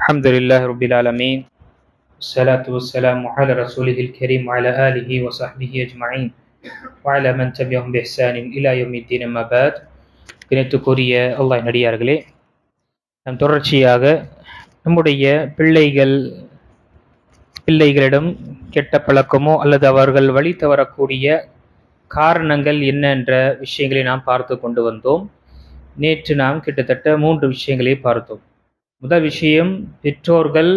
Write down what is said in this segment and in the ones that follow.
الحمد لله رب العالمين والصلاة والسلام على رسوله الكريم وعلى آله وصحبه أجمعين وعلى من تبعهم بإحسان إلى يوم الدين أما بعد கணித்துக்குரிய அல்லாஹ் நடிகார்களே, நம் தொடர்ச்சியாக நம்முடைய பிள்ளைகளிடம் கெட்ட பழக்கமோ அல்லது அவர்கள் வழி தவறக்கூடிய காரணங்கள் என்ன என்ற விஷயங்களை நாம் பார்த்து கொண்டு வந்தோம். நேற்று நாம் கிட்டத்தட்ட 3 விஷயங்களை பார்த்தோம். முதல் விஷயம், பெற்றோர்கள்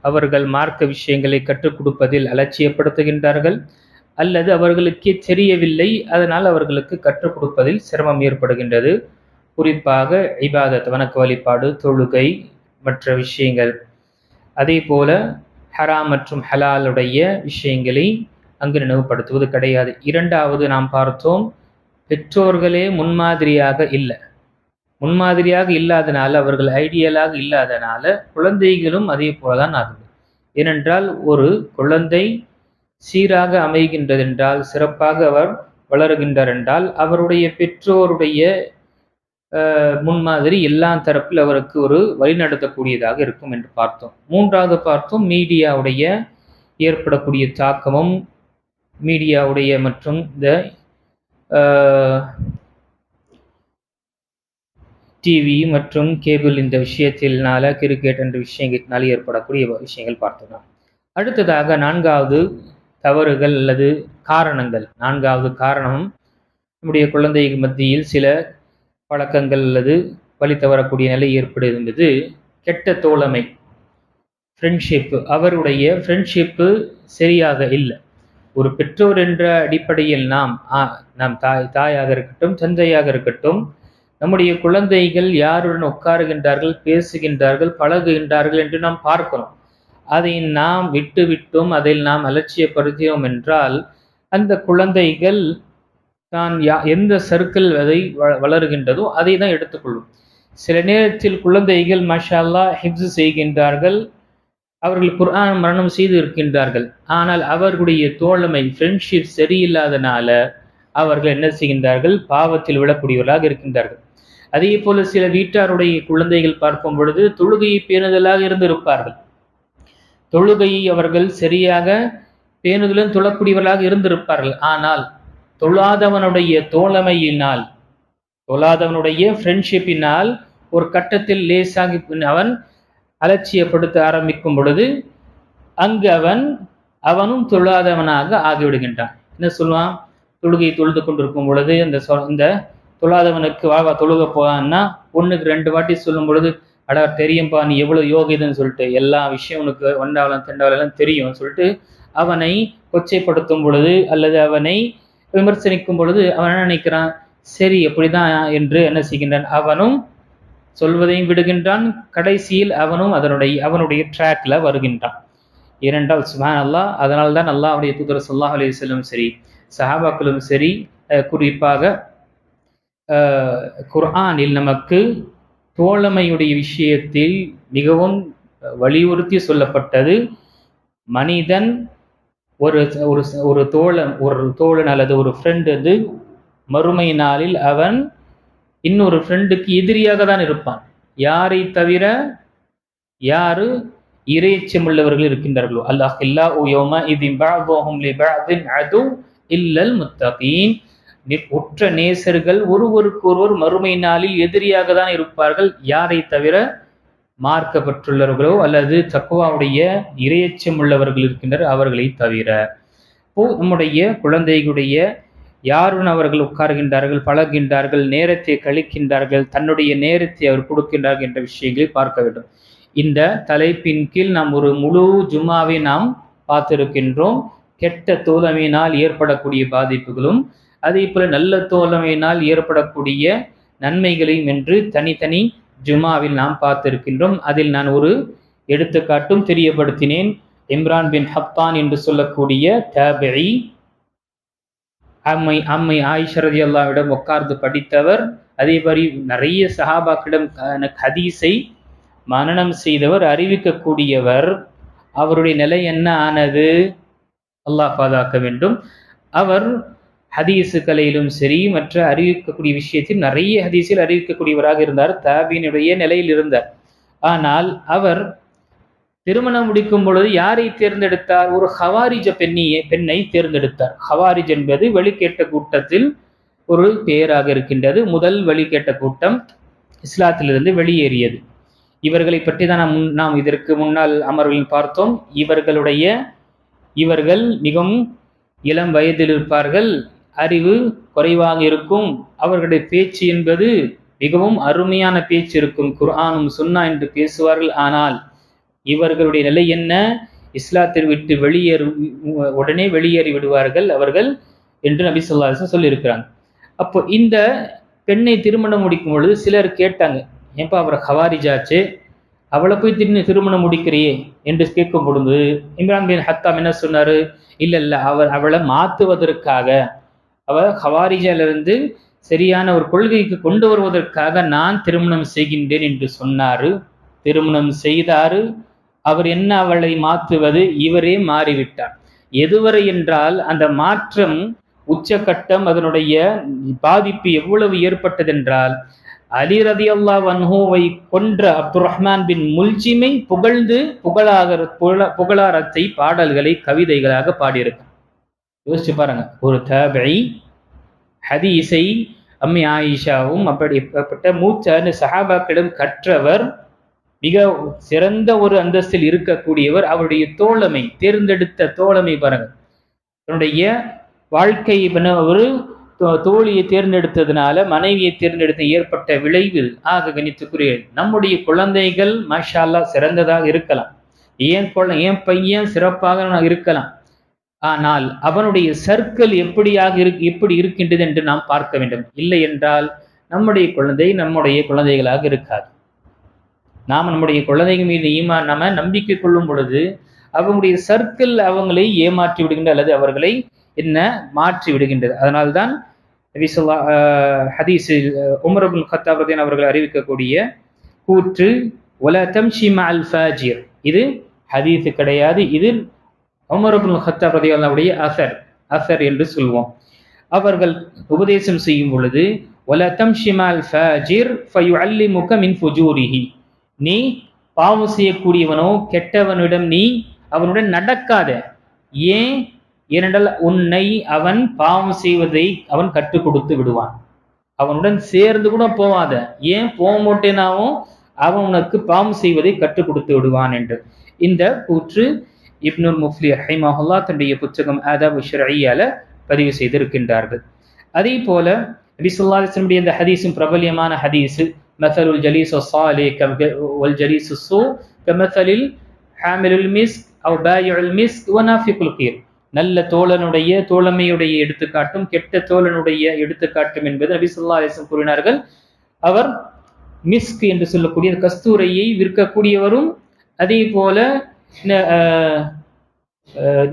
அவர்கள் மார்க்க விஷயங்களை கற்றுக் கொடுப்பதில் அலட்சியப்படுத்துகின்றார்கள் அல்லது அவர்களுக்கே தெரியவில்லை, அதனால் அவர்களுக்கு கற்றுக் கொடுப்பதில் சிரமம் ஏற்படுகின்றது. குறிப்பாக இபாதத், வணக்க வழிபாடு, தொழுகை, மற்ற விஷயங்கள். அதே போல ஹராம் மற்றும் ஹலாலுடைய விஷயங்களை அங்கு நினைவுபடுத்துவது கிடையாது. இரண்டாவது நாம் பார்த்தோம், பெற்றோர்களே முன்மாதிரியாக இல்லாதனால, அவர்கள் ஐடியலாக இல்லாதனால குழந்தைகளும் அதே போலதான் ஆகுது. ஏனென்றால் ஒரு குழந்தை சீராக அமைகின்றது என்றால், சிறப்பாக அவர் வளருகின்றார் என்றால், அவருடைய பெற்றோருடைய முன்மாதிரி எல்லா தரப்பில் அவருக்கு ஒரு வழிநடத்தக்கூடியதாக இருக்கும் என்று பார்த்தோம். மூன்றாவது பார்த்தோம், மீடியாவுடைய ஏற்படக்கூடிய தாக்கமும், மீடியாவுடைய மற்றும் இந்த டிவி மற்றும் கேபிள் இந்த விஷயத்தினால, கிரிக்கெட் என்ற விஷயத்தினால் ஏற்படக்கூடிய விஷயங்கள் பார்த்தோம். அடுத்ததாக 4வது தவறுகள் அல்லது காரணங்கள். 4வது காரணம், நம்முடைய குழந்தைகள் மத்தியில் சில பழக்கங்கள் அல்லது வழி தவறக்கூடிய நிலை ஏற்படுகின்றது. கெட்ட தோழமை, ஃப்ரெண்ட்ஷிப்பு. அவருடைய ஃப்ரெண்ட்ஷிப்பு சரியாக இல்லை. ஒரு பெற்றோர் என்ற அடிப்படையில் நாம் தாயாக இருக்கட்டும், தந்தையாக இருக்கட்டும், நம்முடைய குழந்தைகள் யாருடன் உட்காருகின்றார்கள், பேசுகின்றார்கள், பழகுகின்றார்கள் என்று நாம் பார்க்கிறோம். அதை நாம் விட்டுவிட்டோம், அதில் நாம் அலட்சியப்படுத்தினோம் என்றால், அந்த குழந்தைகள் தான் எந்த சர்க்கிள் அதை வளருகின்றதோ அதை தான் எடுத்துக்கொள்ளும். சில நேரத்தில் குழந்தைகள் மாஷா அல்லாஹ் ஹிஃப்ஸ் செய்கின்றார்கள், அவர்கள் குர்ஆன் மரணம் செய்து இருக்கின்றார்கள். ஆனால் அவர்களுடைய தோழமை, ஃப்ரெண்ட்ஷிப் சரியில்லாதனால அவர்கள் என்ன செய்கின்றார்கள், பாவத்தில் விடக்கூடியவர்களாக இருக்கின்றார்கள். அதே போல சில வீட்டாருடைய குழந்தைகள் பார்க்கும் பொழுது தொழுகையை பேணுதலாக இருந்திருப்பார்கள். தொழுகையை அவர்கள் சரியாக பேணுதலும் தொழக்கூடியவர்களாக இருந்திருப்பார்கள். ஆனால் தொழாதவனுடைய தோழமையினால், தொழாதவனுடைய ஃப்ரெண்ட்ஷிப்பினால் ஒரு கட்டத்தில் லேசாகி அவன் அலட்சியப்படுத்த ஆரம்பிக்கும் பொழுது அங்கு அவனும் தொழாதவனாக ஆகிவிடுகின்றான். என்ன சொல்லுவான், தொழுகை தொழுது கொண்டிருக்கும் பொழுது இந்த தொழாதவனுக்கு வாவா தொழுக போவான்னா 1க்கு 2 வாட்டி சொல்லும் பொழுது, அடா தெரியும்பா நீ எவ்வளவு யோகிதன்னு சொல்லிட்டு, எல்லா விஷயம் உனக்கு ஒண்டாவலம் தெண்டாவலாம் தெரியும் சொல்லிட்டு அவனை கொச்சைப்படுத்தும் பொழுது அல்லது அவனை விமர்சனிக்கும் பொழுது அவன் என்ன நினைக்கிறான், சரி எப்படிதான் என்று என்ன செய்கின்றான், அவனும் சொல்வதையும் விடுகின்றான். கடைசியில் அவனுடைய ட்ராக்ல வருகின்றான். ஏனென்றால் சுப்ஹானல்லாஹ், அதனால்தான் அல்லாஹ்வுடைய தூதர் ஸல்லல்லாஹு அலைஹி வஸல்லம் சரி, சஹாபாக்களும் சரி, குறிப்பாக குர்ஆனில் நமக்கு தோழமையுடைய விஷயத்தில் மிகவும் வலியுறுத்தி சொல்லப்பட்டது. மனிதன் ஒரு தோழன் அல்லது ஒரு ஃப்ரெண்ட் அது மறுமை நாளில் அவன் இன்னொரு ஃப்ரெண்டுக்கு எதிரியாக தான் இருப்பான். யாரை தவிர, யாரு இறையச்சம் உள்ளவர்கள் இருக்கின்றார்களோ. அல்லாஹ் யௌம இதின் பஅதுஹும் லிபஅதின் அது இல்லல் முத்தகீன். உற்ற நேசர்கள் ஒருவருக்கொருவர் மறுமை நாளில் எதிரியாக தான் இருப்பார்கள். யாரை தவிர, மார்க்கப்பட்டுள்ளவர்களோ அல்லது தக்வாவுடைய இறையச்சம் உள்ளவர்கள் இருக்கின்றனர், அவர்களை தவிர. நம்முடைய குழந்தைகளுடைய யாருடன் அவர்கள் உட்கார்கின்றார்கள், பழகின்றார்கள், நேரத்தை கழிக்கின்றார்கள், தன்னுடைய நேரத்தை அவர் கொடுக்கின்றார்கள் என்ற விஷயங்களை பார்க்க வேண்டும். இந்த தலைப்பின் கீழ் நாம் ஒரு முழு ஜும்மாவை நாம் பார்த்திருக்கின்றோம். கெட்ட தோழமையினால் ஏற்படக்கூடிய பாதிப்புகளும், அதே போல நல்ல தோழமையினால் ஏற்படக்கூடிய நன்மைகளையும் என்று தனித்தனி ஜும்மாவில் நாம் பார்த்திருக்கின்றோம். அதில் நான் ஒரு எடுத்துக்காட்டும் தெரியப்படுத்தினேன். இம்ரான் பின் ஹத்தான் என்று சொல்லக்கூடிய தாபிஈ, அம்மை ஆயிஷா ரலியல்லாஹு உட்கார்ந்து படித்தவர், அதே மாதிரி நிறைய சஹாபாக்களிடம் ஹதீஸை மனனம் செய்தவர், அறிவிக்கக்கூடியவர். அவருடைய நிலை என்ன ஆனது, அல்லாஹ் பாதுகாக்க வேண்டும். அவர் ஹதீஸுகளிலும் சரி, மற்ற அறிவிக்கக்கூடிய விஷயத்தில் நிறைய ஹதீஸில் அறிவிக்கக்கூடியவராக இருந்தார், தாபீனுடைய நிலையில் இருந்தார். ஆனால் அவர் திருமணம் முடிக்கும் பொழுது யாரை தேர்ந்தெடுத்தார்? ஒரு ஹவாரிஜ பெண்ணை தேர்ந்தெடுத்தார். ஹவாரிஜ் என்பது வெளிக்கேட்ட கூட்டத்தில் ஒரு பெயராக இருக்கின்றது. முதல் வெளிக்கேட்ட கூட்டம் இஸ்லாத்திலிருந்து வெளியேறியது. இவர்களை பற்றி தான் நாம் இதற்கு முன்னால் அமர்வில் பார்த்தோம். இவர்கள் மிகவும் இளம் வயதில் இருப்பார்கள், அறிவு குறைவாக இருக்கும். அவர்களுடைய பேச்சு என்பது மிகவும் அருமையான பேச்சு இருக்கும், குர்ஆனும் சுன்னா என்று பேசுவார்கள். ஆனால் இவர்களுடைய நிலை என்ன? இஸ்லாத்தை விட்டு உடனே வெளியேறி விடுவார்கள் அவர்கள் என்று நபி ஸல்லல்லாஹு அலைஹி வஸல்லம் சொல்லியிருக்கிறாங்க. அப்போ இந்த பெண்ணை திருமணம் முடிக்கும் பொழுது சிலர் கேட்டாங்க, ஏன்பா அவர் ஹவாரிஜாச்சு, அவளை போய் திருமணம் முடிக்கிறியே என்று கேட்கும் பொழுது இம்ரான் பின் ஹத்தாம் என்ன சொன்னாரு? இல்ல அவளை மாற்றுவதற்காக, அவள் ஹவாரிஜிலிருந்து சரியான ஒரு கொள்கைக்கு கொண்டு வருவதற்காக நான் திருமணம் செய்கின்றேன் என்று சொன்னாரு. திருமணம் செய்தாரு. அவர் என்ன அவளை மாற்றுவது? இவரே மாறிவிட்டார். எதுவரை என்றால் அந்த மாற்றம் உச்சகட்டம், அதனுடைய பாதிப்பு எவ்வளவு ஏற்பட்டதென்றால், அலி ரலியல்லாஹு அன்ஹுவை கொன்ற அப்துர் ரஹ்மான் பின் முல்ஜிமை புகழ்ந்து புகழாரத்தை பாடல்களை கவிதைகளாக பாடியிருக்கார். யோசிச்சு பாருங்க, ஒரு தாபிஈ ஹதீஸை அம்மி ஆயிஷாவும் அப்படிப்பட்ட மூத்த சஹாபாக்களிடம் கற்றவர், மிக சிறந்த ஒரு அந்தஸ்தில் இருக்கக்கூடியவர். அவருடைய தோழமை, தேர்ந்தெடுத்த தோழமை பாருங்க, தன்னுடைய வாழ்க்கை ஒரு தோழியை தேர்ந்தெடுத்ததுனால, மனைவியை தேர்ந்தெடுத்த ஏற்பட்ட விளைவு ஆக கணித்துக்குரிய நம்முடைய குழந்தைகள் மாஷா அல்லாஹ் சிறந்ததாக இருக்கலாம், ஏன் பையன் சிறப்பாக இருக்கலாம். ஆனால் அவனுடைய சர்க்கிள் எப்படி இருக்கின்றது என்று நாம் பார்க்க வேண்டும். இல்லை என்றால் நம்முடைய குழந்தைகளாக இருக்காது. நாம் நம்முடைய குழந்தைகள் மீது நம்ம நம்பிக்கை கொள்ளும் பொழுது அவங்களுடைய சர்க்கிள் அவங்களை ஏமாற்றி விடுகின்ற அல்லது அவர்களை மாற்றி விடுகின்றது. அதனால்தான் ஹதீஸில் உமர் இப்னு கத்தாப் ரலியல்லாஹு அவர்கள் அறிவிக்கக்கூடிய கூற்று, வலா தம்ஷி மஅல் ஃபாஜிர், இது ஹதீஸ் கிடையாது, இது உமர் இப்னு கத்தாப் ரலியல்லாஹுடைய அஸர் என்று சொல்வோம். அவர்கள் உபதேசம் செய்யும் பொழுது, வலா தம்ஷி மஅல் ஃபாஜிர் ஃபயுஅல்லிமுக மின் ஃபுஜூரிஹி, நீ பாவம் செய்யக்கூடியவனோ கெட்டவனிடம் நீ அவனுடன் நடக்காத. ஏனென்றால் உன்னை அவன் பாவம் செய்வதை அவன் கற்றுக் கொடுத்து விடுவான். அவனுடன் சேர்ந்து கூட போவாத, ஏன் போக மாட்டேனாவும் அவன் உனக்கு பாவம் செய்வதை கற்றுக் கொடுத்து விடுவான் என்று. இந்த கூற்று இப்னுல் முஃப்லி ரஹிமஹுல்லாஹ் தன்னுடைய புத்தகம் ஆதாப் ஷர்ஈயால பதிவு செய்திருக்கின்றார்கள். அதே போல நபி ஸல்லல்லாஹு அலைஹி வஸல்லம் இந்த ஹதீஸும் பிரபல்யமான ஹதீஸ், மஸலுல் ஜலீஸ் ஸாலிஹ் வல் ஜலீஸ் ஸூ கமஸலில் ஹாமிலுல் மிஸ்க் அவ் பாயிஉல் மிஸ்க் வ நாஃபிகுல் கீர். நல்ல தோழனுடைய தோழமையுடைய எடுத்துக்காட்டும் கெட்ட தோழனுடைய எடுத்துக்காட்டும் என்பது நபி ஸல்லல்லாஹு அலைஹி வஸல்லம் கூறினார்கள். அவர் மிஸ்க் என்று சொல்லக்கூடிய கஸ்தூரையை விற்கக்கூடியவரும், அதே போல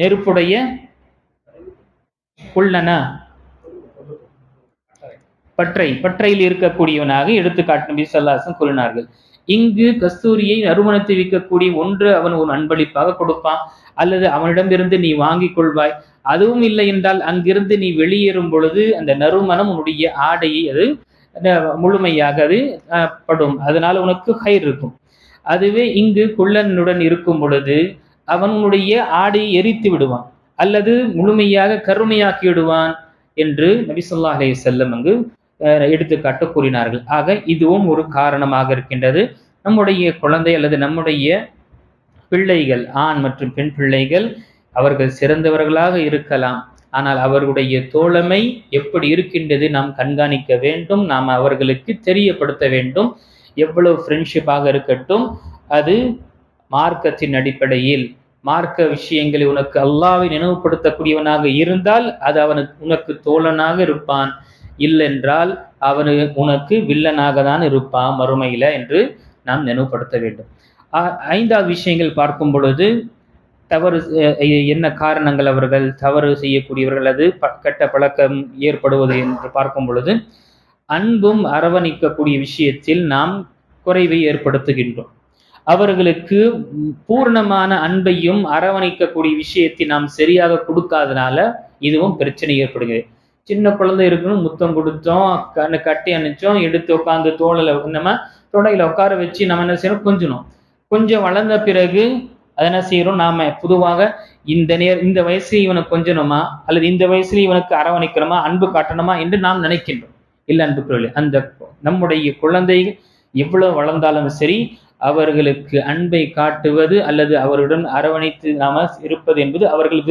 நெருப்புடைய புல்லனா பற்றையில் இருக்கக்கூடியவனாக எடுத்துக்காட்டு நபி ஸல்லல்லாஹு அலைஹி வஸல்லம் கூறினார்கள். இங்கு கஸ்தூரியை நறுமணத்தை விற்கக்கூடிய ஒன்று அவன் ஒரு அன்பளிப்பாக கொடுப்பான், அல்லது அவனிடமிருந்து நீ வாங்கிக் கொள்வாய். அதுவும் இல்லை என்றால் அங்கிருந்து நீ வெளியேறும் பொழுது அந்த நறுமணம் உன்னுடைய ஆடையை அது முழுமையாக அது படும், அதனால உனக்கு ஹைர் இருக்கும். அதுவே இங்கு குள்ளனுடன் இருக்கும் பொழுது அவனுடைய ஆடையை எரித்து விடுவான் அல்லது முழுமையாக கருமையாக்கி விடுவான் என்று நபி ஸல்லல்லாஹு அலைஹி வஸல்லம் அங்கு எடுத்துக்காட்டு கூறினார்கள். ஆக இதுவும் ஒரு காரணமாக இருக்கின்றது. நம்முடைய குழந்தை அல்லது நம்முடைய பிள்ளைகள், ஆண் மற்றும் பெண் பிள்ளைகள், அவர்கள் சிறந்தவர்களாக இருக்கலாம், ஆனால் அவர்களுடைய தோழமை எப்படி இருக்கின்றது நாம் கண்காணிக்க வேண்டும், நாம் அவர்களுக்கு தெரியப்படுத்த வேண்டும். எவ்வளவு ஃப்ரெண்ட்ஷிப்பாக இருக்கட்டும், அது மார்க்கத்தின் அடிப்படையில், மார்க்க விஷயங்களை உனக்கு அல்லாஹ்வை நினைவுபடுத்தக்கூடியவனாக இருந்தால் அது உனக்கு தோழனாக இருப்பான், இல்லென்றால் அவனு உனக்கு வில்லனாக தான் இருப்பான் மறுமையில என்று நாம் நினைவுபடுத்த வேண்டும். 5வது விஷயங்கள் பார்க்கும் பொழுது, தவறு என்ன காரணங்கள் அவர்கள் தவறு செய்யக்கூடியவர்கள், அது கெட்ட பழக்கம் ஏற்படுவது என்று பார்க்கும் பொழுது, அன்பும் அரவணைக்கக்கூடிய விஷயத்தில் நாம் குறைவை ஏற்படுத்துகின்றோம். அவர்களுக்கு பூர்ணமான அன்பையும் அரவணைக்கக்கூடிய விஷயத்தை நாம் சரியாக கொடுக்காதனால இதுவும் பிரச்சனை ஏற்படுகிறது. சின்ன குழந்தை இருக்கணும், முத்தம் கொடுத்தோம், கட்டி அணைச்சோம், எடுத்து உட்காந்து தோளில் நம்ம தொடையில உட்கார வச்சு நம்ம என்ன செய்யணும், கொஞ்சம் வளர்ந்த பிறகு அதை என்ன செய்யறோம் நாம பொதுவாக இந்த வயசுல இவனுக்கு கொஞ்சணுமா அல்லது இந்த வயசுல இவனுக்கு அரவணைக்கணுமா, அன்பு காட்டணுமா என்று நாம் நினைக்கின்றோம். இல்லை அன்புக்குரியவர்களே, அந்த நம்முடைய குழந்தைகள் எவ்வளவு வளர்ந்தாலும் சரி, அவர்களுக்கு அன்பை காட்டுவது அல்லது அவருடன் அரவணைத்து நாம இருப்பது என்பது அவர்கள்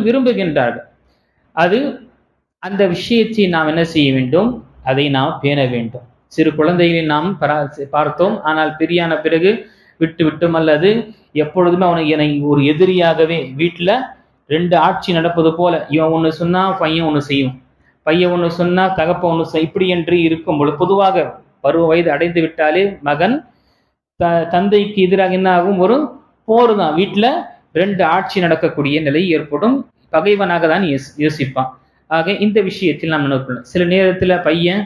விரும்புகின்றார்கள். அது அந்த விஷயத்தை நாம் என்ன செய்ய வேண்டும், அதை நாம் பேண வேண்டும். சிறு குழந்தைகளை நாம் பார்த்தோம். ஆனால் பெரியான பிறகு விட்டு விட்டும் அல்லது எப்பொழுதுமே அவனை ஒரு எதிரியாகவே வீட்டில் ரெண்டு ஆட்சி நடப்பது போல, இவன் ஒன்று சொன்னா பையன் ஒன்று செய்யும், பையன் ஒன்று சொன்னா தகப்ப ஒன்று செய்யும், இப்படி என்று இருக்கும்பொழுது பொதுவாக பருவ வயது அடைந்து விட்டாலே மகன் தந்தைக்கு எதிராக என்ன ஆகும், ஒரு போர் தான். வீட்டில் ரெண்டு ஆட்சி நடக்கக்கூடிய நிலை ஏற்படும். பகைவனாக தான் யோசிப்பான். ஆக இந்த விஷயத்தில் நாம் நினைப்போம். சில நேரத்தில் பையன்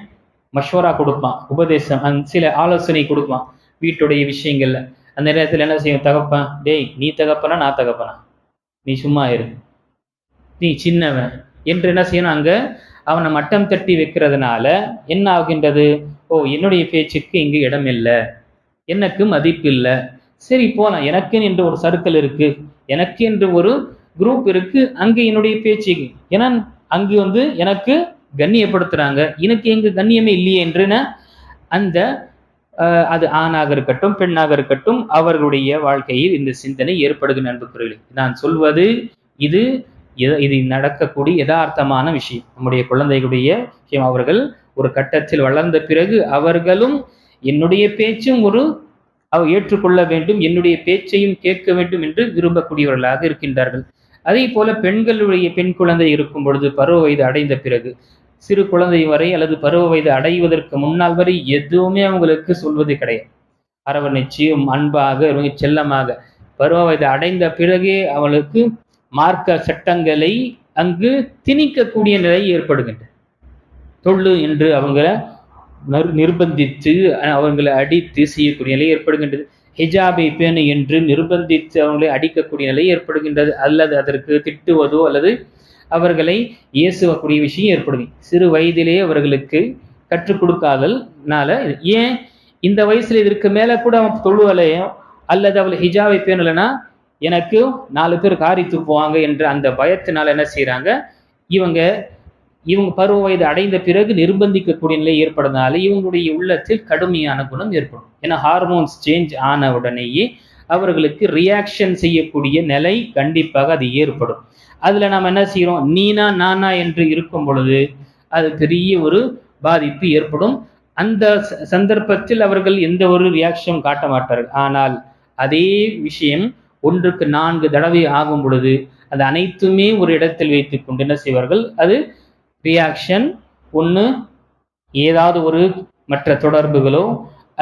மஷ்வரா கொடுப்பான், உபதேசம், சில ஆலோசனை கொடுப்பான் வீட்டுடைய விஷயங்கள்ல. அந்த நேரத்தில் என்ன செய்யும் தகப்பன், டேய் நீ தகப்பனா நான் தகப்பனா, நீ சும்மா இரு, நீ சின்னவன் என்று என்ன செய்யணும், அங்க அவனை மட்டம் தட்டி வைக்கிறதுனால என்ன ஆகின்றது, ஓ என்னுடைய பேச்சுக்கு இங்கு இடம் இல்லை, எனக்கு மதிப்பு இல்லை, சரி போலாம், எனக்கு என்று ஒரு சர்க்கிள் இருக்கு, எனக்கு என்று ஒரு குரூப் இருக்கு, அங்கு என்னுடைய பேச்சுக்கு, ஏன்னா அங்கு எனக்கு கண்ணியப்படுத்துறாங்க, எனக்கு எங்க கண்ணியமே இல்லையே என்று அந்த அது ஆணாக இருக்கட்டும் பெண்ணாக இருக்கட்டும் அவர்களுடைய வாழ்க்கையில் இந்த சிந்தனை ஏற்படுகின்ற அன்புக்குரியவர்களே. நான் சொல்வது இது நடக்கக்கூடிய யதார்த்தமான விஷயம். நம்முடைய குழந்தைகளுடைய விஷயம். அவர்கள் ஒரு கட்டத்தில் வளர்ந்த பிறகு அவர்களும் என்னுடைய பேச்சும் ஏற்றுக்கொள்ள வேண்டும், என்னுடைய பேச்சையும் கேட்க வேண்டும் என்று விரும்பக்கூடியவர்களாக இருக்கின்றார்கள். அதே போல பெண் குழந்தை இருக்கும் பொழுது பருவ வயது அடைந்த பிறகு, சிறு குழந்தை வரை அல்லது பருவ வயது அடைவதற்கு முன்னால் வரை எதுவுமே அவங்களுக்கு சொல்வது கிடையாது. அரவணைச்சியும் அன்பாக செல்லமாக. பருவ வயது அடைந்த பிறகே அவளுக்கு மார்க்க சட்டங்களை அங்கு திணிக்கக்கூடிய நிலை ஏற்படுகின்றது. தொழு என்று அவங்களை நிர்பந்தித்து அவங்களை அடித்து செய்யக்கூடிய நிலை ஏற்படுகின்றது. ஹிஜாபை பேணு என்று நிர்பந்தித்து அவங்களை அடிக்கக்கூடிய நிலை ஏற்படுகின்றது. அல்லது அதற்கு திட்டுவதோ அல்லது அவர்களை இயேசுவக்கூடிய விஷயம் ஏற்படுது. சிறு வயதிலேயே அவர்களுக்கு கற்றுக் கொடுக்காதல்னால, ஏன் இந்த வயசுல இதற்கு மேல கூட அவன் தொழுவலையும் அல்லது அவள் ஹிஜாபை பேணலைன்னா எனக்கு 4 பேர் காரி துப்புவாங்க என்ற அந்த பயத்தினால என்ன செய்யறாங்க, இவங்க பருவ வயது அடைந்த பிறகு நிர்பந்திக்கக்கூடிய நிலை ஏற்படுறதுனால இவங்களுடைய உள்ளத்தில் கடுமையான குணம் ஏற்படும். ஏன்னா ஹார்மோன்ஸ் சேஞ்ச் ஆன உடனேயே அவர்களுக்கு ரியாக்ஷன் செய்யக்கூடிய நிலை கண்டிப்பாக அது ஏற்படும். அதுல நாம் என்ன செய்யறோம், நீனா நானா என்று இருக்கும் பொழுது அது பெரிய ஒரு பாதிப்பு ஏற்படும். அந்த சந்தர்ப்பத்தில் அவர்கள் எந்த ஒரு ரியாக்ஷனும் காட்ட மாட்டார்கள். ஆனால் அதே விஷயம் 1க்கு 4 தடவை ஆகும் பொழுது அது அனைத்துமே ஒரு இடத்தில் வைத்துக் கொண்டு என்ன செய்வார்கள், அது ரியாக்ஷன் ஒன்று ஏதாவது ஒரு மற்ற தொடர்புகளோ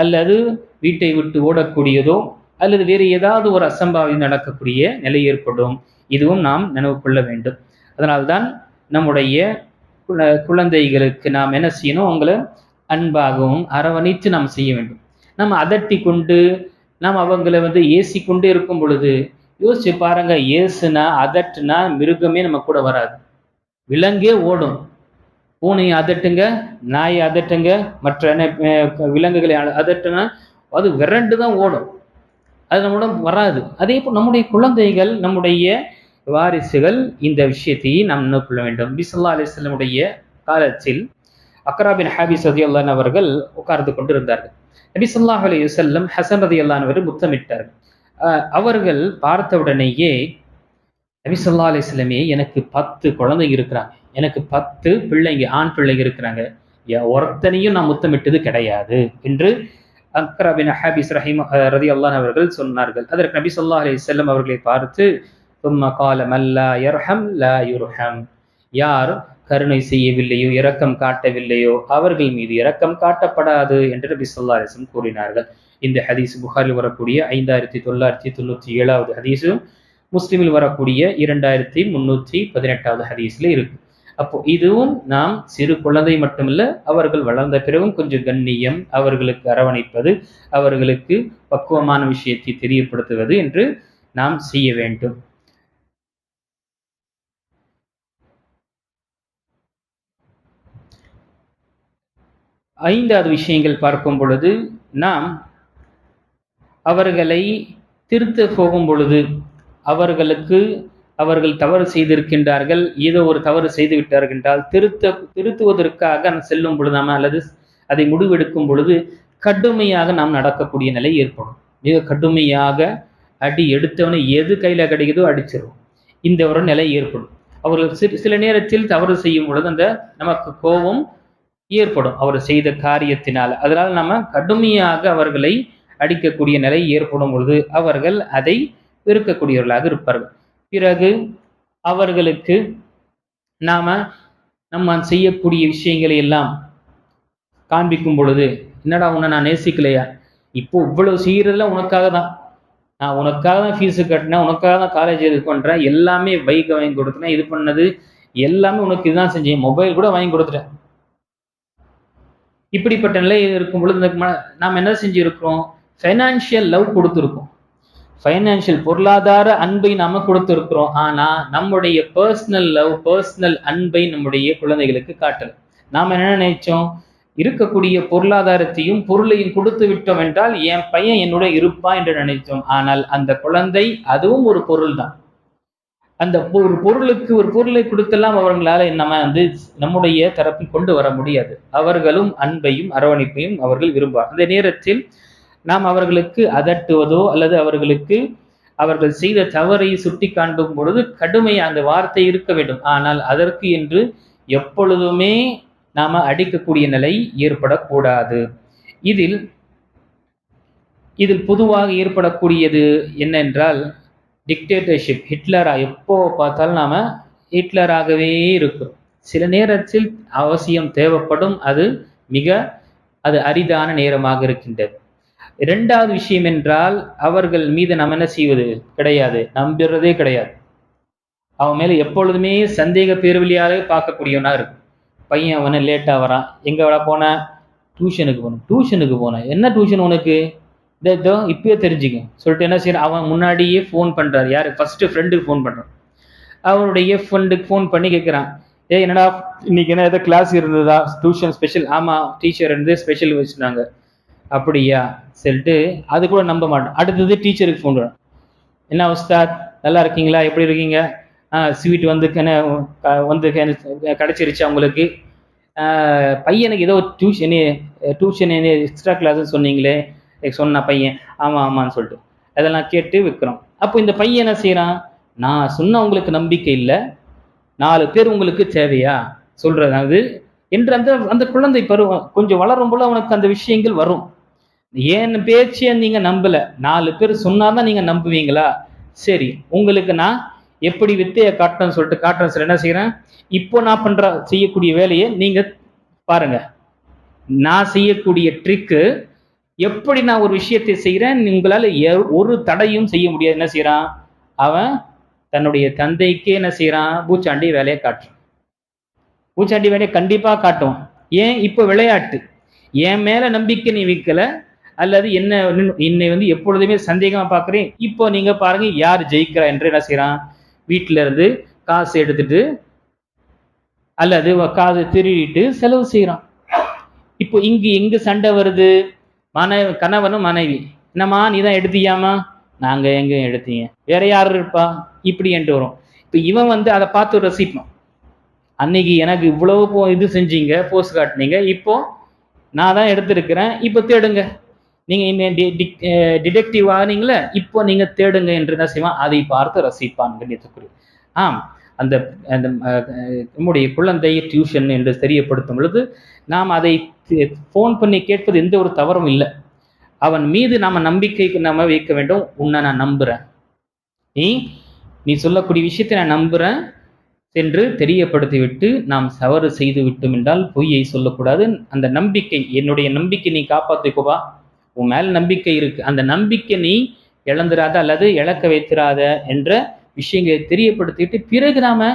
அல்லது வீட்டை விட்டு ஓடக்கூடியதோ அல்லது வேறு ஏதாவது ஒரு அசம்பாவிதம் நடக்கக்கூடிய நிலை ஏற்படும். இதுவும் நாம் நினைவு கொள்ள வேண்டும். அதனால்தான் நம்முடைய குழந்தைகளுக்கு நாம் என்ன செய்யணும், அவங்களை அன்பாகவும் அரவணைத்து நாம் செய்ய வேண்டும். நம்ம அதட்டி கொண்டு நாம் அவங்களை ஏசி கொண்டே இருக்கும் பொழுது யோசிச்சு பாருங்க, ஏசுனா அதட்டுனா மிருகமே நம்ம கூட வராது, விலங்கே ஓடும். பூனையை அதட்டுங்க, நாயை அதட்டுங்க, மற்ற விலங்குகளை அதட்டுனா அது விரண்டு தான் ஓடும், அது நம்மிடம் வராது. அதே போல் நம்முடைய குழந்தைகள், நம்முடைய வாரிசுகள் இந்த விஷயத்தை நாம் நினைக்கொள்ள வேண்டும். நபி ஸல்லல்லாஹு அலைஹி வஸல்லம் காலத்தில் அக்ரா பின் ஹாபிஸ் ரலியல்லாஹு அன்ஹு அவர்கள் உட்கார்ந்து கொண்டிருந்தார்கள். நபி ஸல்லல்லாஹு அலைஹி வஸல்லம் ஹசன் ரலியல்லாஹு அன்ஹு முத்தமிட்டார்கள். அவர்கள் பார்த்தவுடனேயே நபி ஸல்லல்லாஹு அலைஹி வஸல்லமே, எனக்கு 10 குழந்தைங்க இருக்கிறாங்க, எனக்கு 10 பிள்ளைங்க, ஆண் பிள்ளைங்க இருக்கிறாங்க, ஒருத்தனையும் நான் முத்தமிட்டது கிடையாது என்று அக்ரா பின் ஹாபிஸ் ரலியல்லாஹு அன்ஹு அவர்கள் சொன்னார்கள். அதற்கு நபி ஸல்லல்லாஹு அலைஹி வஸல்லம் அவர்களை பார்த்து ثم قال من لا يرحم لا يرحم, யார் கருணை செய்யவில்லையோ இரக்கம் காட்டவில்லையோ அவர்கள் மீது இரக்கம் காட்டப்படாது என்று நபி ஸல்லல்லாஹு அலைஹி வஸல்லம் கூறினார்கள். இந்த ஹதீஸ் புகாரில் வரக்கூடிய 5997வது ஹதீஸும் முஸ்லிமில் வரக்கூடிய 2318வது ஹதீஸ்ல இருக்கு. அப்போ இதுவும் நாம் சிறு குழந்தை மட்டுமல்ல, அவர்கள் வளர்ந்த பிறகும் கொஞ்சம் கண்ணியம், அவர்களுக்கு அரவணைப்பது, அவர்களுக்கு பக்குவமான விஷயத்தை தெரியப்படுத்துவது என்று நாம் செய்ய வேண்டும். ஐந்தாவது விஷயங்கள் பார்க்கும் பொழுது, நாம் அவர்களை திருத்த போகும் பொழுது அவர்களுக்கு அவர்கள் தவறு செய்திருக்கின்றார்கள், ஏதோ ஒரு தவறு செய்து விட்டார்கள் என்றால் திருத்துவதற்காக செல்லும் பொழுது நாம் அல்லது அதை முடிவெடுக்கும் பொழுது கடுமையாக நாம் நடக்கக்கூடிய நிலை ஏற்படும். மிக கடுமையாக அடி எடுத்தவனை எது கையில கிடைக்குதோ அடிச்சிடும். இந்த ஒரு நிலை ஏற்படும். அவர்கள் சில நேரத்தில் தவறு செய்யும் பொழுது அந்த நமக்கு கோபம் ஏற்படும் அவர் செய்த காரியத்தினால. அதனால நம்ம கடுமையாக அவர்களை அடிக்கக்கூடிய நிலை ஏற்படும் பொழுது அவர்கள் அதை வெறுக்கக்கூடியவர்களாக இருப்பார்கள். பிறகு அவர்களுக்கு நம்ம செய்யக்கூடிய விஷயங்களை எல்லாம் காண்பிக்கும் பொழுது, என்னடா உன்னை நான் நேசிக்கலையா, இப்போ இவ்வளவு செய்யறதுலாம் உனக்காக தான், நான் உனக்காக தான் ஃபீஸு கட்டினேன், உனக்காக தான் காலேஜ் இது பண்றேன், எல்லாமே பைக்கை வாங்கி கொடுத்துட்டேன், இது பண்ணது எல்லாமே உனக்கு இதுதான் செஞ்சேன், மொபைல் கூட வாங்கி கொடுத்துட்டேன். இப்படிப்பட்ட நிலை இருக்கும் பொழுது நாம் என்ன செஞ்சிருக்கிறோம்? ஃபைனான்சியல் லவ் கொடுத்துருக்கோம், ஃபைனான்சியல் பொருளாதார அன்பை நாம கொடுத்துருக்கிறோம். ஆனா நம்முடைய பர்சனல் லவ், பர்சனல் அன்பை நம்முடைய குழந்தைகளுக்கு காட்டல. நாம என்ன நினைச்சோம்? இருக்கக்கூடிய பொருளாதாரத்தையும் பொருளையும் கொடுத்து விட்டோம் என்றால் என் பையன் என்னோட இருப்பான் என்று நினைத்தோம். ஆனால் அந்த குழந்தை அதுவும் ஒரு பொருள் தான். அந்த ஒரு பொருளுக்கு ஒரு பொருளை கொடுத்தெல்லாம் அவர்களால நம்ம நம்முடைய தரப்பில் கொண்டு வர முடியாது. அவர்களும் அன்பையும் அரவணைப்பையும் அவர்கள் விரும்புவார். அந்த நேரத்தில் நாம் அவர்களுக்கு அதட்டுவதோ அல்லது அவர்கள் செய்த தவறை சுட்டி காண்பிக்கும் பொழுது கடுமையாக அந்த வார்த்தை இருக்க வேண்டும். ஆனால் அதற்கு என்று எப்பொழுதுமே நாம அடிக்கக்கூடிய நிலை ஏற்படக்கூடாது. இதில் பொதுவாக ஏற்படக்கூடியது என்னென்றால் டிக்டேட்டர்ஷிப். எப்போ பார்த்தாலும் நாம ஹிட்லராகவே இருக்கிறோம். சில நேரத்தில் அவசியம் தேவைப்படும், அது அரிதான நேரமாக இருக்கின்றது. இரண்டாவது விஷயம் என்றால் அவர்கள் மீது நம்ம என்ன செய்வது கிடையாது, நம்புறதே கிடையாது. அவன் மேல எப்பொழுதுமே சந்தேக பேர்வழியாக பார்க்கக்கூடியவனா இருக்கும். பையன் அவனை லேட்டா வரான், எங்க போன, டியூஷனுக்கு போனேன். என்ன டியூஷன் உனக்கு? இதோ இப்பயே தெரிஞ்சுக்கும் சொல்லிட்டு என்ன செய்யறான், அவன் முன்னாடியே ஃபோன் பண்றாரு. யாரு? ஃபர்ஸ்ட் ஃப்ரெண்டுக்கு ஃபோன் பண்றான். அவருடைய ஃப்ரெண்டுக்கு ஃபோன் பண்ணி கேட்கிறான், என்னடா இன்னைக்கு என்ன ஏதோ கிளாஸ் இருந்ததா, டியூஷன் ஸ்பெஷல்? ஆமா, டீச்சர் இருந்து ஸ்பெஷல் வச்சுருந்தாங்க. அப்படியா சொல்லிட்டு அது கூட நம்ப மாட்டேன். அடுத்தது டீச்சருக்கு ஃபோன் பண்ணுறேன், என்ன உஸ்தாத் நல்லா இருக்கீங்களா, எப்படி இருக்கீங்க, ஸ்வீட் வந்து கிடைச்சிருச்சு அவங்களுக்கு, பையனுக்கு ஏதோ டியூஷன் எக்ஸ்ட்ரா கிளாஸ் சொன்னீங்களே, சொன்ன பையன் ஆமான்னு சொல்லிட்டு அதெல்லாம் கேட்டு வைக்கிறோம். அப்போ இந்த பையன் என்ன செய்யறான், நான் சொன்ன உங்களுக்கு நம்பிக்கை இல்லை, 4 பேர் உங்களுக்கு தேவையா சொல்றது என்று அந்த குழந்தை பருவம் கொஞ்சம் வளரும் போல அவனுக்கு அந்த விஷயங்கள் வரும். ஏன் பேச்சிய நீங்க நம்பல, 4 பேர் சொன்னாதான் நீங்க நம்புவீங்களா? சரி, உங்களுக்கு நான் எப்படி வித்தைய காட்டுறேன்னு சொல்லிட்டு காட்டுறேன் சார். என்ன செய்யறேன், இப்போ நான் செய்யக்கூடிய வேலையை நீங்க பாருங்க. நான் செய்யக்கூடிய ட்ரிக்கு எப்படி நான் ஒரு விஷயத்தை செய்யறேன், உங்களால ஒரு தடையும் செய்ய முடியாது. என்ன செய்யறான் அவன், தன்னுடைய தந்தைக்கே என்ன செய்யறான், பூச்சாண்டி வேலையை காட்டுறான். பூச்சாண்டி வேலையை கண்டிப்பா காட்டுவான். ஏன்? இப்போ விளையாட்டு, என் மேல நம்பிக்கை நீ வைக்கல, அல்லது என்னை எப்பொழுதுமே சந்தேகமா பாக்குறேன். இப்போ நீங்க பாருங்க யார் ஜெயிக்கிறா என்று என்ன செய்யறான், வீட்டுல இருந்து காசு எடுத்துட்டு அல்லது காசு திருடிட்டு செலவு செய்யறான். இப்போ எங்க சண்டை வருது, கணவனும் மனைவி, என்னம்மா நீ தான் எடுத்தியாமா, நாங்க எங்க எடுத்தீங்க, வேற யாரு இருப்பா, இப்படி என்று வரும். இப்போ இவன் அதை பார்த்து ரசிப்பான். அன்னைக்கு எனக்கு இவ்வளவு இது செஞ்சீங்க, போஸ்ட் காட்டினீங்க, இப்போ நான் தான் எடுத்திருக்கிறேன், இப்போ தேடுங்க, நீங்க டிடெக்டிவ் ஆனீங்களே, இப்போ நீங்க தேடுங்க என்று என்ன செய்வான், அதை பார்த்து ரசிப்பான். கண்ணியத்துக்குரிய அந்த நம்முடைய குழந்தை டியூஷன் என்று தெரியப்படுத்தும் பொழுது நாம் அதை ஃபோன் பண்ணி கேட்பது எந்த ஒரு தவறும் இல்லை. அவன் மீது நாம நம்பிக்கைக்கு நாம வைக்க வேண்டும். உன்னை நான் நம்புறேன், நீ சொல்லக்கூடிய விஷயத்தை நான் நம்புறேன் என்று தெரியப்படுத்திவிட்டு நாம் தவறு செய்து விட்டோம் என்றால் பொய்யை சொல்லக்கூடாது. அந்த நம்பிக்கை, என்னுடைய நம்பிக்கை நீ காப்பாற்றிக்கோவா, உன் மேல நம்பிக்கை இருக்கு, அந்த நம்பிக்கை நீ இழந்துராத அல்லது இழக்க வைத்திராத என்ற விஷயங்களை தெரியப்படுத்திட்டு பிறகு நாம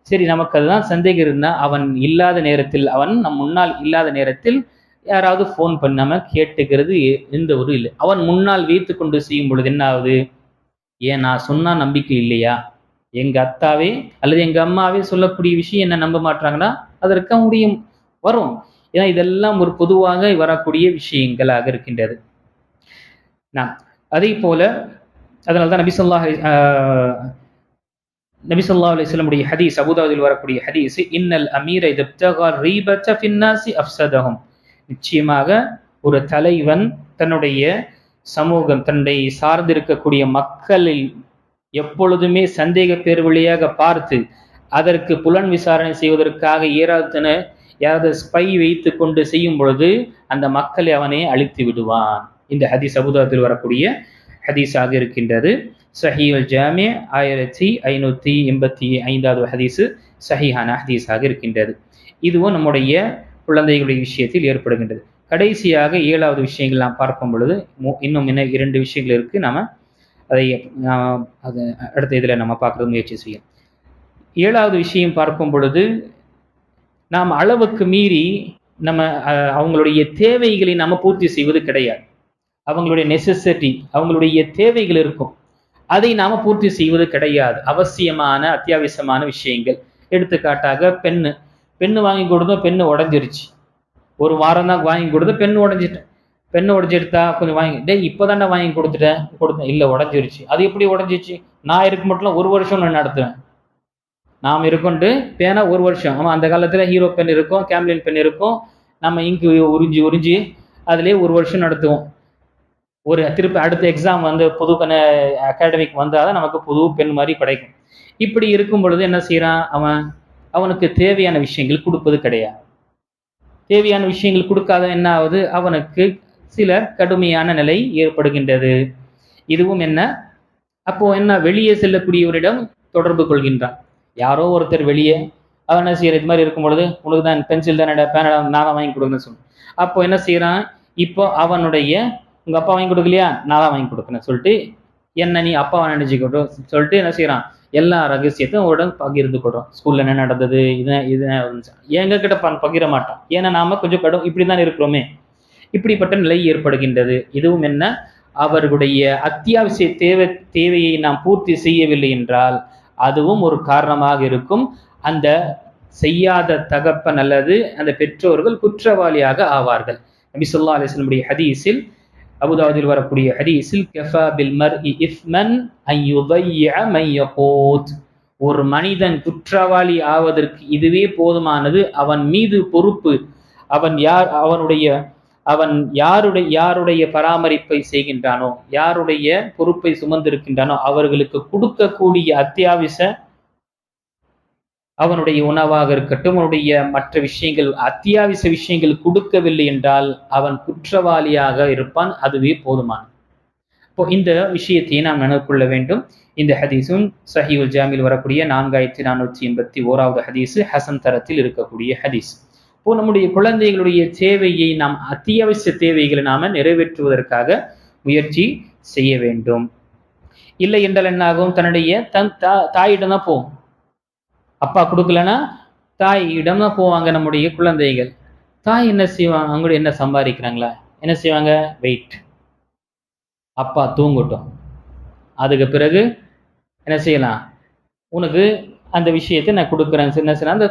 சரி, நமக்கு அதுதான் சந்தேகம் இருந்தா அவன் இல்லாத நேரத்தில், அவன் நம் முன்னால் இல்லாத நேரத்தில் யாராவது ஃபோன் பண்ணாம கேட்டுக்கிறது எந்த ஒரு இல்லை. அவன் முன்னால் வைத்து கொண்டு செய்யும் பொழுது என்ன ஆகுது, ஏன் நான் சொன்னா நம்பிக்கை இல்லையா, எங்க அத்தாவே அல்லது எங்க அம்மாவே சொல்லக்கூடிய விஷயம் என்ன நம்ப மாட்டாங்கன்னா அதற்கு முடியும் வரும். ஏன்னா இதெல்லாம் ஒரு பொதுவாக வரக்கூடிய விஷயங்களாக இருக்கின்றது. அதே போல அதனால தான் நபி ஸல்லல்லாஹு அலைஹி வஸல்லம் உடைய ஹதீஸ், அபூதாவுதில் வரக்கூடிய ஹதீஸ், இன்னல் அமீர இதப்தகா ரீபத ஃபின்னாசி அஃப்ஸதஹும். நிச்சயமாக ஒரு தலைவன் தன்னுடைய சமூகம், தன்னை சார்ந்திருக்கக்கூடிய மக்களில் எப்பொழுதுமே சந்தேக பேர் வழியாக பார்த்து அதற்கு புலன் விசாரணை செய்வதற்காக யாராவது ஸ்பை வைத்து கொண்டு செய்யும் பொழுது அந்த மக்களை அவனை அழித்து விடுவான். இந்த ஹதீஸ் அபூதாவுதில் வரக்கூடிய ஹதீஸாக இருக்கின்றது. சஹீஹுல் ஜாமி 1585வது ஹதீஸ் சஹீஹான ஹதீஸாக இருக்கின்றது. இதுவும் நம்முடைய குழந்தைகளுடைய விஷயத்தில் ஏற்படுகின்றது. கடைசியாக 7வது விஷயங்கள் நாம் பார்க்கும் பொழுது இன்னும் 2 விஷயங்கள் இருக்கு. நாம அதை அடுத்த இதில் நம்ம பார்க்கறது முயற்சி செய்யும். 7வது விஷயம் பார்க்கும் பொழுது, நாம் அளவுக்கு மீறி நம்ம அவங்களுடைய தேவைகளை நம்ம பூர்த்தி செய்வது கிடையாது. அவங்களுடைய நெசசிட்டி, அவங்களுடைய தேவைகள் இருக்கும், அதை நாம பூர்த்தி செய்வது கிடையாது. அவசியமான அத்தியாவசியமான விஷயங்கள், எடுத்துக்காட்டாக பெண்ணு வாங்கி கொடுத்தோம், பெண்ணு உடஞ்சிருச்சு. ஒரு வாரம் தான் வாங்கி கொடுத்து பெண்ணு உடஞ்சிருத்தா கொஞ்சம் வாங்கி இப்போதாண்டா வாங்கி கொடுத்தேன் இல்லை உடஞ்சிருச்சு. அது எப்படி உடஞ்சிச்சு? நான் இருக்க மட்டும் 1 வருஷம் நான் நடத்துவேன். நாம் இருக்கொண்டு பேனா 1 வருஷம். ஆமாம், அந்த காலத்தில் ஹீரோ பென் இருக்கும், கேம்லின் பென் இருக்கும். நம்ம இங்கு உறிஞ்சி அதுலேயே 1 வருஷம் நடத்துவோம். திருப்பி அடுத்த எக்ஸாம் புது அகாடமிக் வந்தால் தான் நமக்கு புது பெண் மாதிரி கிடைக்கும். இப்படி இருக்கும் பொழுது என்ன செய்யறான்? அவனுக்கு தேவையான விஷயங்கள் கொடுப்பது கிடையாது. தேவையான விஷயங்கள் கொடுக்காத என்ன ஆகுது? அவனுக்கு சில கடுமையான நிலை ஏற்படுகின்றது. இதுவும் அப்போ வெளியே செல்லக்கூடியவரிடம் தொடர்பு கொள்கின்றான். யாரோ ஒருத்தர் வெளியே, அவன் என்ன செய்யற? இது மாதிரி இருக்கும் பொழுது, உனக்கு தான் பென்சில் தானே, பேனடா நான் தான் வாங்கி கொடுக்குறேன்னு சொல்லு. அப்போ என்ன செய்யறான்? இப்போ அவனுடைய உங்க அப்பா வாங்கி கொடுக்கலையா, நான் தான் வாங்கி கொடுக்குறேன்னு சொல்லிட்டு என்ன நீ அப்பாவை நினைச்சுக்கிட்டோம் சொல்லிட்டு என்ன செய்யறான்? எல்லா ரகசியத்தையும் உடன் பகிர்ந்து கொள்றோம். ஸ்கூல்ல என்ன நடந்தது, இது எங்க கிட்ட பகிர மாட்டான். ஏன்னா நாம கொஞ்சம் இப்படிதான் இருக்கிறோமே. இப்படிப்பட்ட நிலை ஏற்படுகின்றது. இதுவும் அவர்களுடைய அத்தியாவசிய தேவையை நாம் பூர்த்தி செய்யவில்லை என்றால் அதுவும் ஒரு காரணமாக இருக்கும். அந்த செய்யாத தகப்பன் அல்லது அந்த பெற்றோர்கள் குற்றவாளியாக ஆவார்கள். நபி ஸல்லல்லாஹு அலைஹி வஸல்லம் ஹதீஸில், அபூதாவுதில் வரக்கூடிய ஹதீஸில், கஃபா பில் மர்இ இஸ்மன் அன் யுதைய மன் யகூத். ஒரு மனிதன் குற்றவாளி ஆவதற்கு இதுவே போதுமானது. அவன் மீது பொறுப்பு, அவன் யாருடைய பராமரிப்பை செய்கின்றானோ, யாருடைய பொறுப்பை சுமந்திருக்கின்றானோ அவர்களுக்கு கொடுக்கக்கூடிய அத்தியாவசிய, அவனுடைய உணவாக இருக்கட்டும், அவனுடைய மற்ற விஷயங்கள், அத்தியாவசிய விஷயங்கள் கொடுக்கவில்லை என்றால் அவன் குற்றவாளியாக இருப்பான். அதுவே போதுமானது. இப்போ இந்த விஷயத்தை நாம் நினைவுகொள்ள வேண்டும். இந்த ஹதீஸும் சஹீஹுல் ஜாமில் வரக்கூடிய 4481வது ஹதீஸ் ஹசன் தரத்தில் இருக்கக்கூடிய ஹதீஸ். இப்போ நம்முடைய குழந்தைகளுடைய தேவையை நாம், அத்தியாவசிய தேவைகளை நாம நிறைவேற்றுவதற்காக முயற்சி செய்ய வேண்டும். இல்லை என்றால் என்ன ஆகும்? தன்னுடைய தாயிடம் தான் போவோம். அப்பா கொடுக்கலன்னா தாயிடம் தான் போவாங்க நம்முடைய குழந்தைகள். தாய் என்ன செய்வாங்க? அவங்க என்ன சம்பாதிக்கிறாங்களா? என்ன செய்வாங்க? வெயிட், அப்பா தூங்கட்டும், அதுக்கு பிறகு என்ன செய்யலாம், உனக்கு அந்த விஷயத்தை நான் கொடுக்குறேன். என்ன செய்யலாம்?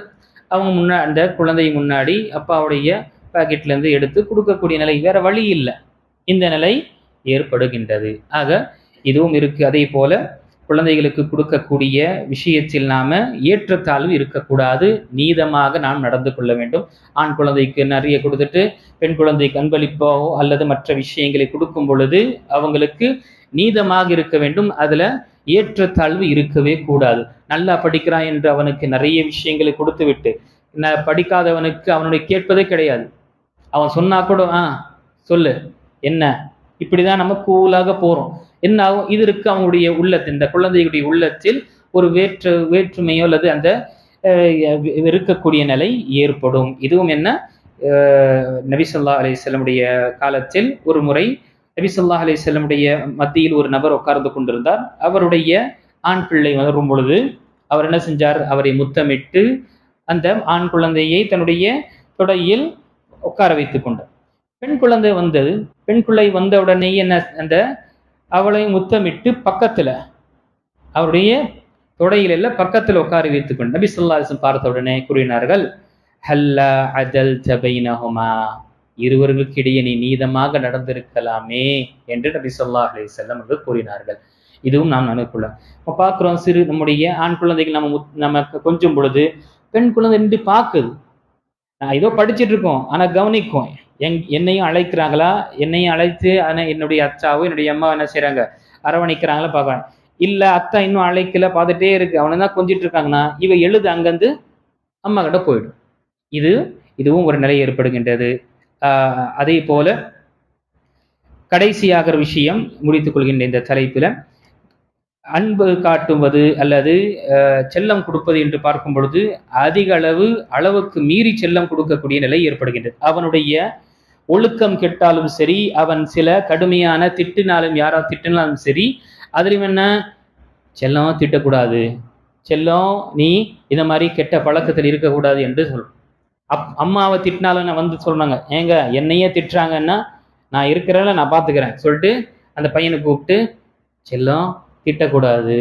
அந்த குழந்தை முன்னாடி அப்பாவுடைய பாக்கெட்ல இருந்து எடுத்து கொடுக்கக்கூடிய நிலை, வேற வழி இல்லை, இந்த நிலை ஏற்படுகின்றது. ஆக இதுவும் இருக்கு. அதே போல குழந்தைகளுக்கு கொடுக்கக்கூடிய விஷயத்தில் நாம ஏற்றத்தாழ்வு இருக்கக்கூடாது. நீதமாக நாம் நடந்து கொள்ள வேண்டும். ஆண் குழந்தைக்கு நிறைய கொடுத்துட்டு பெண் குழந்தைக்கு அன்பளிப்பாவோ அல்லது மற்ற விஷயங்களை கொடுக்கும் பொழுது அவங்களுக்கு நீதமாக இருக்க வேண்டும். அதுல ஏற்றத்தாழ்வு இருக்கவே கூடாது. நல்லா படிக்கிறான் என்று அவனுக்கு நிறைய விஷயங்களை கொடுத்து விட்டு படிக்காதவனுக்கு அவனுடைய கேட்பதே கிடையாது. அவன் சொன்னா கூட சொல்லு என்ன, இப்படிதான் நம்ம கூலாக போறோம். என்ன ஆகும்? இதற்கு அவங்களுடைய உள்ளத்தில், இந்த குழந்தைகளுடைய உள்ளத்தில் ஒரு வேற்றுமையோ அல்லது அந்த இருக்கக்கூடிய நிலை ஏற்படும். இதுவும் நபி ஸல்லல்லாஹு அலைஹி வஸல்லமுடைய காலத்தில் ஒரு முறை நபி ஸல்லல்லாஹு அலைஹி வஸல்லமுடைய மத்தியில் ஒரு நபர் உட்கார்ந்து கொண்டிருந்தார். அவருடைய ஆண் பிள்ளை வரும் பொழுது அவர் என்ன செஞ்சார்? அவரை முத்தமிட்டு அந்த ஆண் குழந்தையை தன்னுடைய தொடையில் உட்கார வைத்துக் கொண்டார். பெண் குழந்தை வந்தது. பெண் குழந்தை வந்த உடனே அவளை முத்தமிட்டு பக்கத்துல, அவருடைய தொடையில பக்கத்துல உட்கார வைத்துக் கொண்டு நபி ஸல்லல்லாஹு அலைஹி வஸல்லம் பார்த்த உடனே கூறினார்கள், ஹல்லா அதல்த பைனஹுமா, இருவர்களுக்கிடையே நீ நீதமாக நடந்திருக்கலாமே என்று நபி ஸல்லல்லாஹு அலைஹி வஸல்லம் அவர்கள் கூறினார்கள். இதுவும் நாம் நினைவுக்குள்ளோம். இப்போ பார்க்குறோம், நம்முடைய ஆண் குழந்தைகள் நம்ம கொஞ்சம் பொழுது பெண் குழந்தை நின்று பார்க்குது. நான் ஏதோ படிச்சுட்டு இருக்கோம், ஆனா கவனிக்கும். என்னையும் அழைக்கிறாங்களா, என்னையும் அழைத்து என்னுடைய அச்சாவோ என்னுடைய அம்மா என்ன செய்றாங்க, அரவணைக்கிறாங்களா பார்க்குறாங்க. இல்ல அத்தா இன்னும் அழைக்கல, பார்த்துட்டே இருக்கு, அவனை தான் கொஞ்சிட்டு இருக்காங்கன்னா இவ எழுது அங்கேருந்து அம்மா கிட்ட போயிடும். இதுவும் ஒரு நிலை ஏற்படுகின்றது. அதே போல கடைசியாக விஷயம் முடித்துக் கொள்கின்ற இந்த தலைப்பில், அன்பு காட்டுவது அல்லது செல்லம் கொடுப்பது என்று பார்க்கும் பொழுது அதிக அளவுக்கு மீறி செல்லம் கொடுக்கக்கூடிய நிலை ஏற்படுகின்றது. அவனுடைய ஒழுக்கம் கெட்டாலும் சரி, அவன் சில கடுமையான திட்டினாலும் யாராவது திட்டினாலும் சரி, அதிலும் என்ன, செல்லம் திட்டக்கூடாது, செல்லம் நீ இந்த மாதிரி கெட்ட பழக்கத்தில் இருக்கக்கூடாது என்று சொல். அம்மாவை திட்டினாலும் வந்து சொல்றாங்க, ஏங்க என்னையே திட்டுறாங்கன்னா நான் இருக்கிறேன்ல, நான் பார்த்துக்கிறேன் சொல்லிட்டு அந்த பையனை கூப்பிட்டு, செல்லம் திட்டக்கூடாது,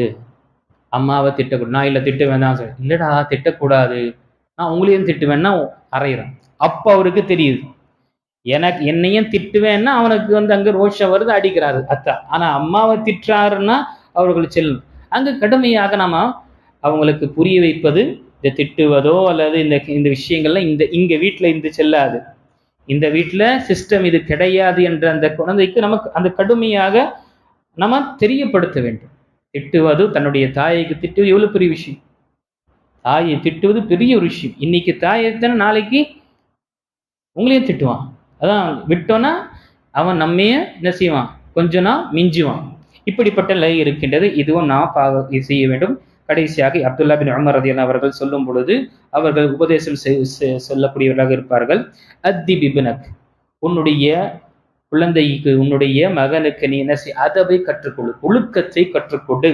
அம்மாவை திட்டக்கூடாது. நான் இல்லை திட்டுவேன் தான் சொல்றேன். இல்லடா திட்டக்கூடாது, நான் உங்களையும் திட்டுவேன்னா அறையிறேன். அப்போ அவருக்கு தெரியுது, என்னையும் திட்டுவேன்னா அவனுக்கு அங்க ரோஷம் வருது, அடிக்கிறாரு அத்தா. ஆனா அம்மாவை திட்டுறாருன்னா அவர்கள் செல்லும். அங்கு கடுமையாக நாம அவங்களுக்கு புரிய வைப்பது, இந்த திட்டுவதோ அல்லது இந்த விஷயங்கள்லாம் இங்க வீட்டுல இந்த செல்லாது, இந்த வீட்டுல சிஸ்டம் இது கிடையாது என்ற அந்த குழந்தைக்கு நமக்கு அந்த கடுமையாக நம்ம தெரியப்படுத்த வேண்டும். திட்டுவது, தன்னுடைய தாய்க்கு திட்டுவது எவ்வளவு பெரிய விஷயம். தாயை திட்டுவது பெரிய ஒரு விஷயம். இன்னைக்கு தாயை தானே நாளைக்கு உங்களையும் திட்டுவான். அதான் விட்டோன்னா அவன் நம்மையே என்ன செய்வான், கொஞ்சம் நாள் மிஞ்சுவான். இப்படிப்பட்ட நிலை இருக்கின்றது. இதுவும் நாம் செய்ய வேண்டும். கடைசியாக அப்துல்லா பின் உமர் ரலியல்லாஹு அவர்கள் சொல்லும் பொழுது அவர்கள் உபதேசம் சொல்லக்கூடியவர்களாக இருப்பார்கள். அத்திப் இப்னக், உன்னுடைய குழந்தைக்கு, உன்னுடைய மகனுக்கு நீ என்ன செய், அதபை கற்றுக்கொடு, ஒழுக்கத்தை கற்றுக்கொடு.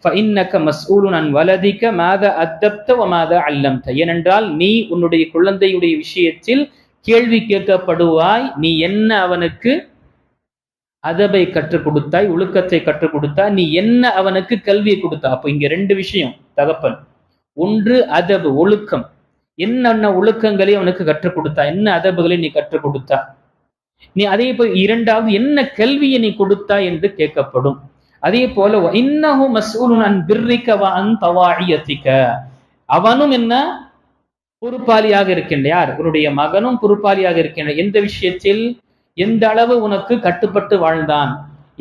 فإنك مسؤول عن ولدك ماذا أدبت وماذا علمت. ஏனென்றால் நீ உன்னுடைய குழந்தையுடைய விஷயத்தில் கேள்வி கேட்கப்படுவாய், நீ என்ன அவனுக்கு அதபை கற்றுக் கொடுத்தாய், ஒழுக்கத்தை கற்றுக் கொடுத்தாய், நீ என்ன அவனுக்கு கல்வியை கொடுத்தா. அப்போ இங்க ரெண்டு விஷயம் தகப்பன். ஒன்று அதபு, ஒழுக்கம், என்னென்ன ஒழுக்கங்களை அவனுக்கு கற்றுக் கொடுத்தா, என்ன அதபுகளை நீ கற்றுக் கொடுத்தா. நீ அதே போல் இரண்டாவது என்ன கல்வியை நீ கொடுத்தா என்று கேட்கப்படும். அதே போல இன்னஹு மஸ்ஊலுன் அன் பிர்ரிக வ அன் தவாஇயதிக, அவனும் என்ன பொறுப்பாளியாக இருக்கின்ற, யார், உன்னுடைய மகனும் பொறுப்பாளியாக இருக்கின்ற. எந்த விஷயத்தில், எந்த அளவு உனக்கு கட்டுப்பட்டு வாழ்ந்தான்,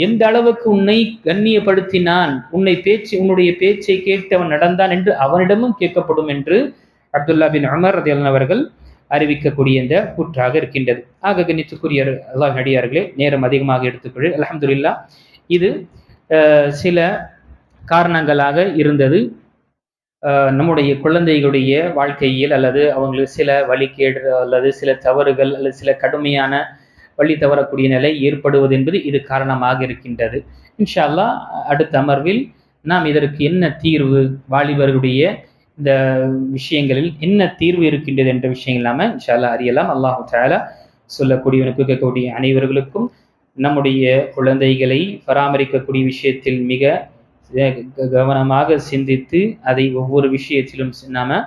எந்த அளவுக்கு உன்னை கண்ணியப்படுத்தினான், உன்னுடைய பேச்சை கேட்டு அவன் நடந்தான் என்று அவனிடமும் கேட்கப்படும் என்று அப்துல்லா பின் உமர் ரலியல்லாஹு அவர்கள் அறிவிக்கக்கூடிய இந்த கூற்றாக இருக்கின்றது. ஆக கண்ணியத்துக்குரிய அல்லாஹ் அடியார்களே, நேரம் அதிகமாக எடுத்துக்கொள். அல்ஹம்துலில்லாஹ், இது சில காரணங்களாக இருந்தது. நம்முடைய குழந்தைகளுடைய வாழ்க்கையில் அல்லது அவங்களுக்கு சில வழிகேடு அல்லது சில தவறுகள் அல்லது சில கடுமையான வழி தவறக்கூடிய நிலை ஏற்படுவது என்பது இது காரணமாக இருக்கின்றது. இன்ஷா அல்லாஹ் அடுத்த அமர்வில் நாம் இதற்கு என்ன தீர்வு, வாலிபர்களுடைய இந்த விஷயங்களில் என்ன தீர்வு இருக்கின்றது என்ற விஷயங்கள் நாம இன்ஷா அல்லாஹ் அறியலாம். அல்லாஹ் தஆலா சொல்லக்கூடியவனுக்கு கேட்கக்கூடிய அனைவர்களுக்கும் நம்முடைய குழந்தைகளை பராமரிக்கக்கூடிய விஷயத்தில் மிக கவனமாக சிந்தித்து அதை ஒவ்வொரு விஷயத்திலும் நாம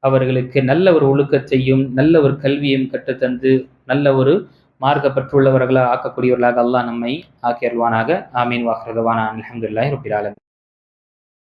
அவர்களுக்கு நல்ல ஒரு ஒழுக்கத்தையும் நல்ல ஒரு கல்வியையும் கற்றுத்தந்து நல்ல ஒரு மார்க்கப்பற்றுள்ளவர்களாக ஆக்கக்கூடியவர்களாக அல்லாஹ் நம்மை ஆக்கி அருள்வானாக. ஆமீன். வாஹிரு தஅவானா அல்ஹம்துலில்லாஹி ரப்பில் ஆலமீன்.